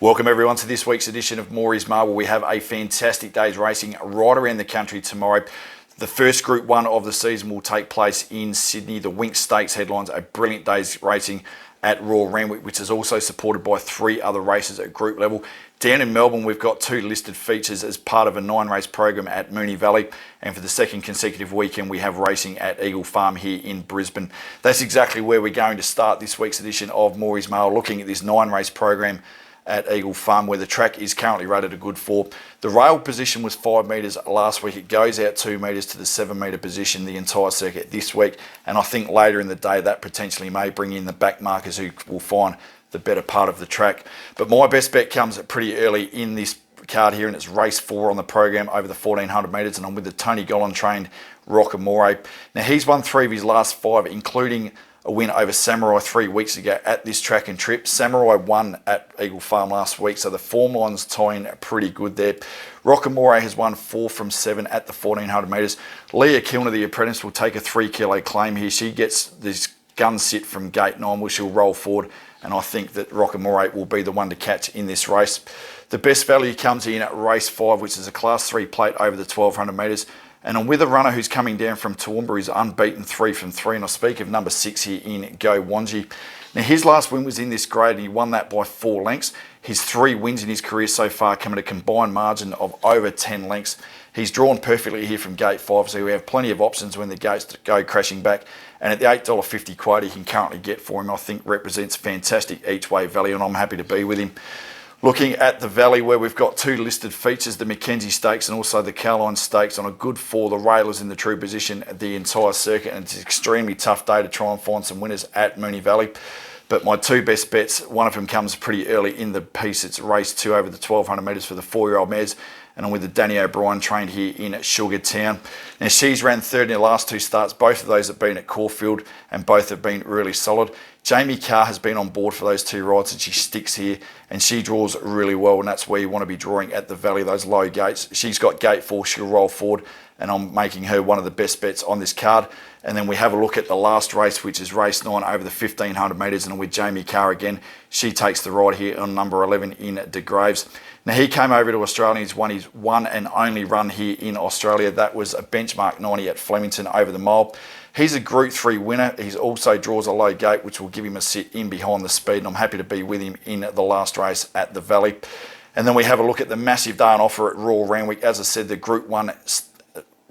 Welcome everyone to this week's edition of Moorey's Marble. We have a fantastic day's racing right around the country tomorrow. The first Group 1 of the season will take place in Sydney. The Winx Stakes headlines a brilliant day's racing at Royal Randwick, which is also supported by 3 other races at group level. Down in Melbourne, we've got 2 listed features as part of a 9-race program at Moorey Valley. And for the second consecutive weekend, we have racing at Eagle Farm here in Brisbane. That's exactly where we're going to start this week's edition of Moorey's Marble, looking at this 9-race program at Eagle Farm, where the track is currently rated a good 4. The rail position was 5 metres last week. It goes out 2 metres to the 7 metre position the entire circuit this week, and I think later in the day that potentially may bring in the back markers who will find the better part of the track. But my best bet comes pretty early in this card here, and it's race 4 on the program over the 1400 metres, and I'm with the Tony Gollan trained Moorey. Now he's won 3 of his last 5, including a win over Samurai 3 weeks ago at this track and trip. Samurai won at Eagle Farm last week, so the form line's tying pretty good there. Moorey has won 4 from 7 at the 1400 metres. Leah Kilner, the apprentice, will take a 3 kilo claim here. She gets this gun sit from gate 9, which she'll roll forward, and I think that Moorey will be the one to catch in this race. The best value comes in at race 5, which is a class 3 plate over the 1200 metres. And I'm with a runner who's coming down from Toowoomba. He's unbeaten 3 from 3. And I speak of number 6 here in Go Wanji. Now, his last win was in this grade, and he won that by 4 lengths. His 3 wins in his career so far come at a combined margin of over 10 lengths. He's drawn perfectly here from gate 5, so we have plenty of options when the gates go crashing back. And at the $8.50 quote he can currently get for him, I think represents fantastic each-way value, and I'm happy to be with him. Looking at the Valley, where we've got 2 listed features, the Mackenzie Stakes and also the Caroline Stakes on a good 4. The railers in the true position at the entire circuit, and it's an extremely tough day to try and find some winners at Moorey Valley. But my 2 best bets, one of them comes pretty early in the piece. It's race 2 over the 1200 metres for the 4-year-old mares, and I'm with the Danny O'Brien trained here in Sugar Town. Now she's ran 3rd in her last 2 starts. Both of those have been at Caulfield, and both have been really solid. Jamie Carr has been on board for those 2 rides, and she sticks here, and she draws really well, and that's where you want to be drawing at the Valley, those low gates. She's got gate 4, she'll roll forward, and I'm making her one of the best bets on this card. And then we have a look at the last race, which is race 9 over the 1500 metres, and with Jamie Carr again, she takes the ride here on number 11 in De Graves. Now he came over to Australia, he's won his one and only run here in Australia. That was a benchmark 90 at Flemington over the mile. He's a Group 3 winner. He also draws a low gate, which will give him a sit in behind the speed, and I'm happy to be with him in the last race at the Valley. And then we have a look at the massive day on offer at Royal Randwick. As I said, the Group 1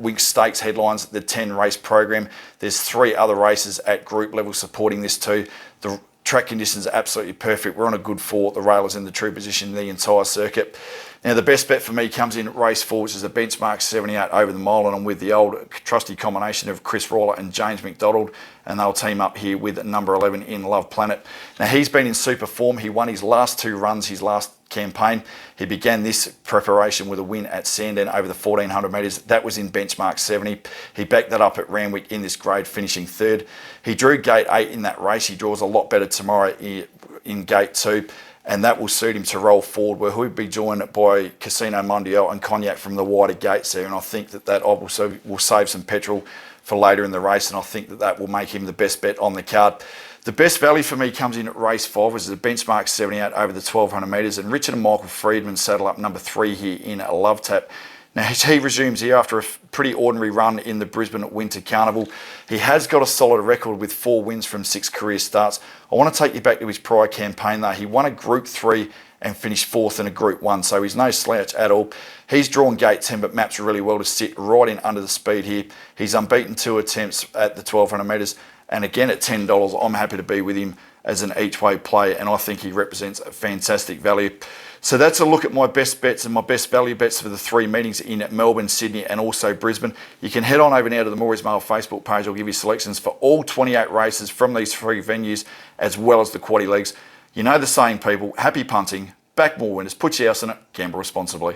Winx Stakes headlines the 10-race program. There's 3 other races at group level supporting this too. The track conditions are absolutely perfect. We're on a good 4. The railers in the true position the entire circuit. Now the best bet for me comes in race 4, which is a benchmark 78 over the mile, and I'm with the old trusty combination of Chris Rawler and James McDonald, and they'll team up here with number 11 in Love Planet. Now he's been in super form. He won his last 2 runs, his last campaign. He began this preparation with a win at Sandown over the 1400 metres. That was in benchmark 70. He backed that up at Randwick in this grade, finishing 3rd. He drew gate 8 in that race. He draws a lot better tomorrow in gate 2. And that will suit him to roll forward, where he'll be joined by Casino Mondial and Cognac from the wider gates there. And I think that also will save some petrol for later in the race, and I think that will make him the best bet on the card. The best value for me comes in at race 5, which is a benchmark 78 over the 1200 metres, and Richard and Michael Friedman saddle up number 3 here in Love Tap. Now he resumes here after a pretty ordinary run in the Brisbane Winter Carnival. He has got a solid record with 4 wins from 6 career starts. I want to take you back to his prior campaign though. He won a Group 3 and finished 4th in a Group 1, so he's no slouch at all. He's drawn gate 10 but maps really well to sit right in under the speed here. He's unbeaten 2 attempts at the 1200 metres, and again at $10 I'm happy to be with him as an each-way play, and I think he represents a fantastic value. So that's a look at my best bets and my best value bets for the 3 meetings in Melbourne, Sydney and also Brisbane. You can head on over now to the Moorey's Marble Facebook page. I'll give you selections for all 28 races from these 3 venues, as well as the quaddy legs. You know the saying, people, happy punting, back more winners, put your house in it, gamble responsibly.